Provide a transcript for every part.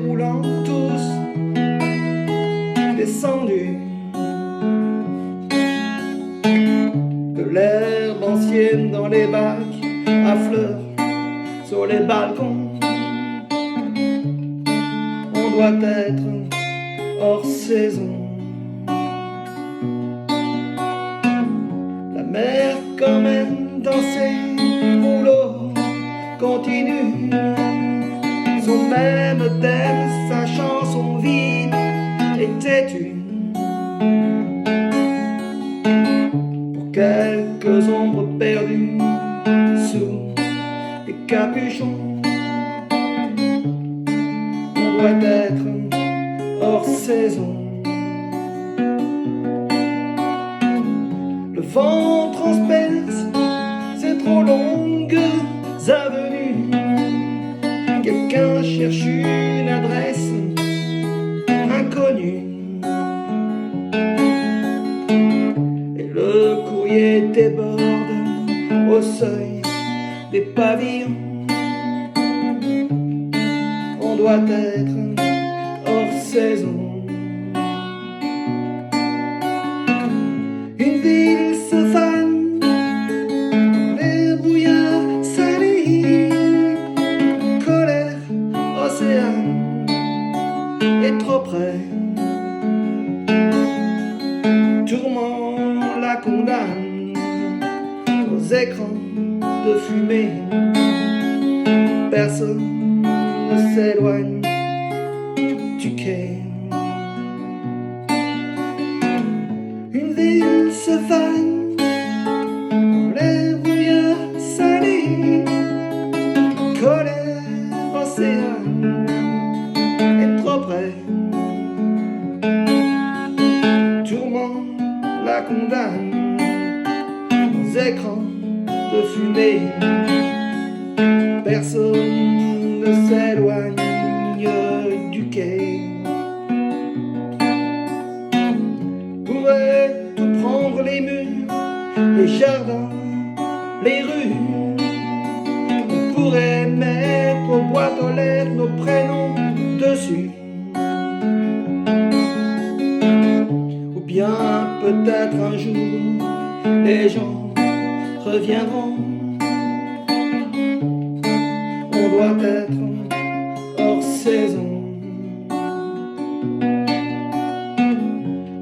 roulant tous descendus de l'herbe ancienne dans les bacs à fleurs sur les balcons. On doit être hors saison. La mer quand même dans ses rouleaux continue son même thème, sa chanson vide et têtue. Pour quelques ombres perdues sous des capuchons, on doit être hors saison. Le vent transperce ces trop longues avenues. Quelqu'un cherche une adresse inconnue et le courrier déborde au seuil des pavillons. On doit être hors saison. Une ville se fane dans les brouillards salés. Colère, océan est trop près. Tourment la condamne aux écrans de fumée. Personne ne s'éloigne du quai. Une ville se fane dans les brouillards salés. Colère, océan est trop près. Tourment la condamne aux écrans de fumée. Personne ne s'éloigne du quai. Pourrait tout prendre, les murs, les jardins, les rues. On pourrait mettre aux boîtes aux lettres nos prénoms dessus. Ou bien peut-être un jour les gens reviendront. On doit être hors saison.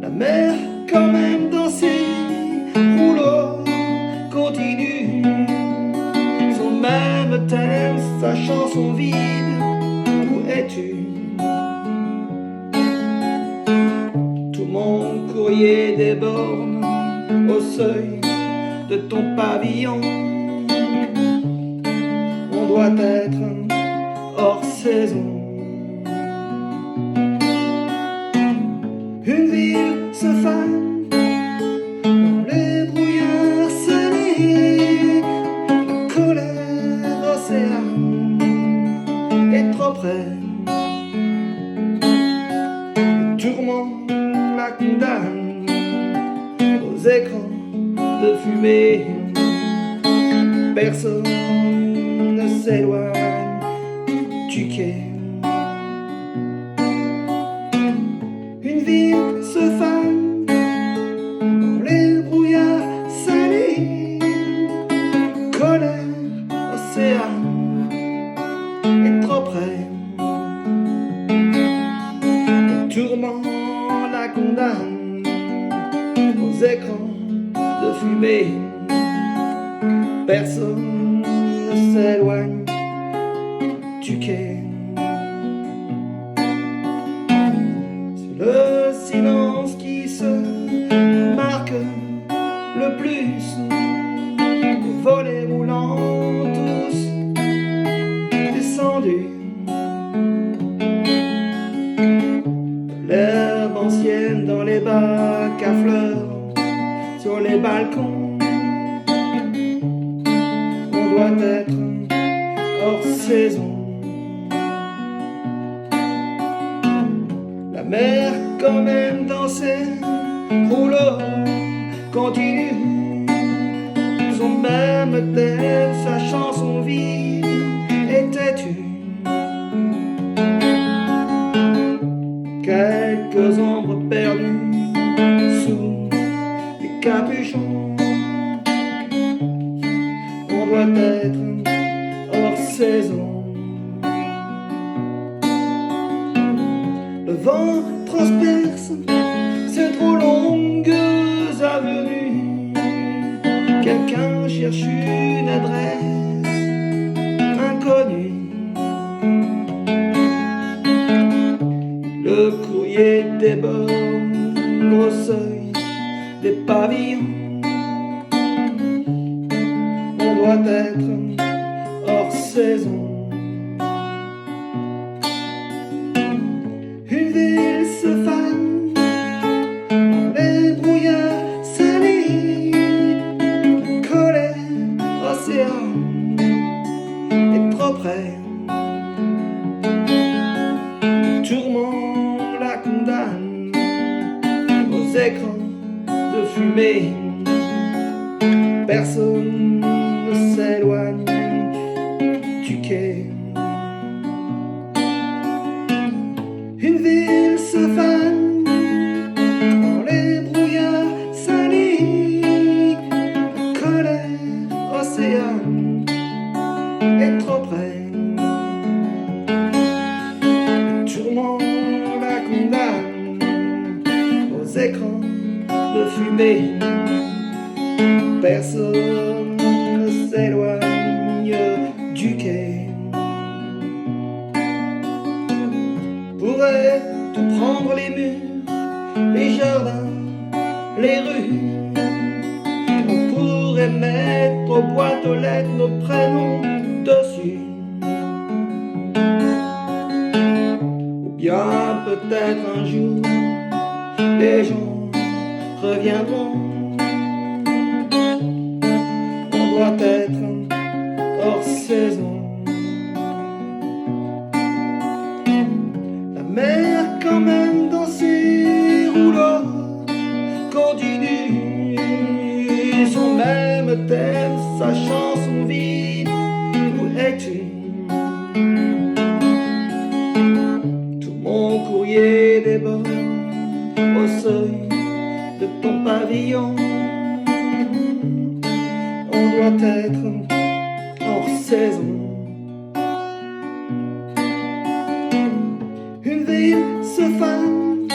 La mer quand même dans ses rouleaux continue son même thème, sa chanson vide. Où es-tu? Tout mon courrier déborde au seuil de ton pavillon. On doit être hors saison. Une ville se fane dans les brouillards salés. La colère, océan est trop près. Le tourment la condamne aux écrans de fumée. Personne ne s'éloigne du quai. Une ville se fane dans les brouillards salés. Colère, océan est trop près. Le tourment la condamne aux écrans de fumée. Personne ne s'éloigne du quai. C'est le silence qui se marque le plus. Les volets roulants tous descendus de l'herbe ancienne dans les bacs à fleurs sur les balcons. On doit être hors saison. La mer quand même dans ses rouleaux continue son même thème, sa chanson vide et têtue. quelques ombres perdues sous les capuchons. On doit être hors saison. Le vent transperce ces trop longues avenues. Quelqu'un cherche une adresse inconnue. Le courrier déborde au seuil des pavillons. On doit être hors saison. Une ville se fane dans les brouillards salés. La colère, océan est trop près. Le tourment la condamne aux écrans de fumée. Personne ne s'éloigne du quai. Une ville se fane dans les brouillards salés. La colère, océan est trop près. Le tourment la condamne aux écrans de fumée. Personne ne s'éloigne du quai. Pourrait tout prendre, les murs, les jardins, les rues. On pourrait mettre aux boîtes aux lettres nos prénoms dessus. Ou bien peut-être un jour les gens reviendront. On doit être hors saison. La mer quand même dans ses rouleaux continue son même thème, sa chanson vide. Où es-tu? Tout mon courrier déborde au seuil de ton pavillon. On doit être hors saison. Une ville se fane,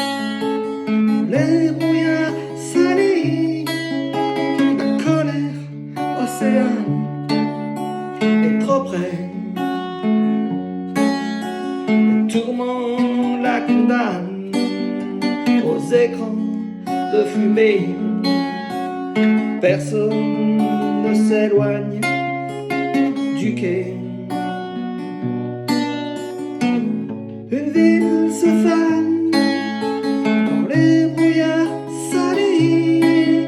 les brouillards salés. La colère, océan est trop près. Le tourment la condamne aux écrans de fumée. Personne ne s'éloigne du quai. Une ville se fane dans les brouillards salés.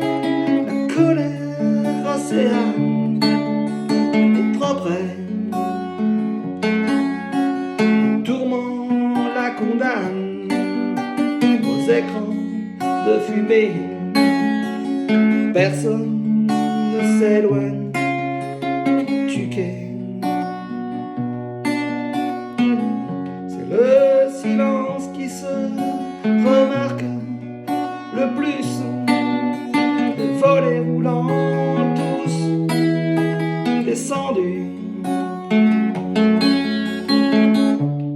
La colère, océan est trop près. Le tourment la condamne aux écrans de fumée. Personne ne s'éloigne du quai. C'est le silence qui se remarque le plus. Les volets roulants tous descendus.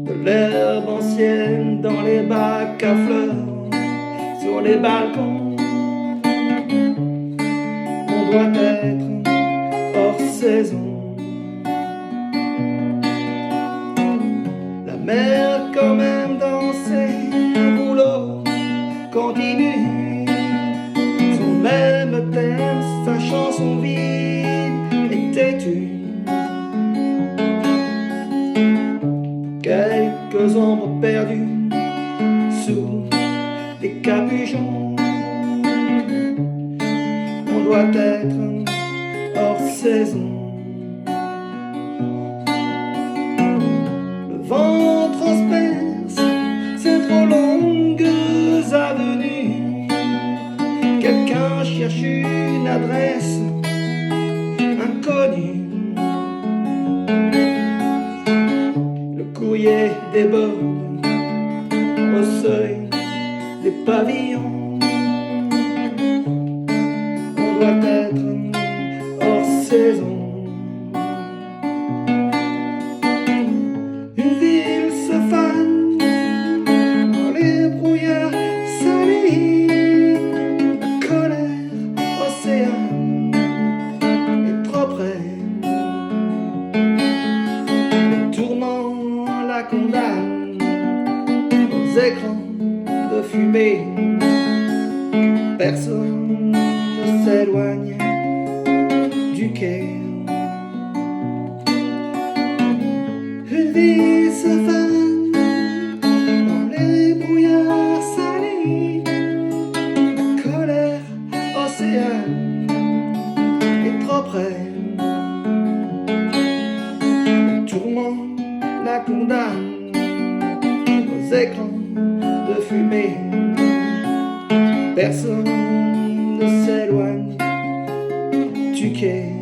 De l'herbe ancienne dans les bacs à fleurs, sur les balcons. On doit être hors saison. La mer quand même dans ses rouleaux continue son même thème, sa chanson vide et têtue. Quelques ombres perdues sous les capuchons. On doit être hors saison. Le vent transperce ces trop longues avenues. Quelqu'un cherche une adresse inconnue. Le courrier déborde au seuil des pavillons. On doit être hors saison. Une ville se fane dans les brouillards salés. La colère, océan est trop près. Les tourments la condamnent aux écrans de fumée. Personne ne s'éloigne du quai. Une vie se fane dans les brouillards salés. La colère, océan est trop près. Le tourment la condamne aux écrans de fumée. Personne ne s'éloigne du quai.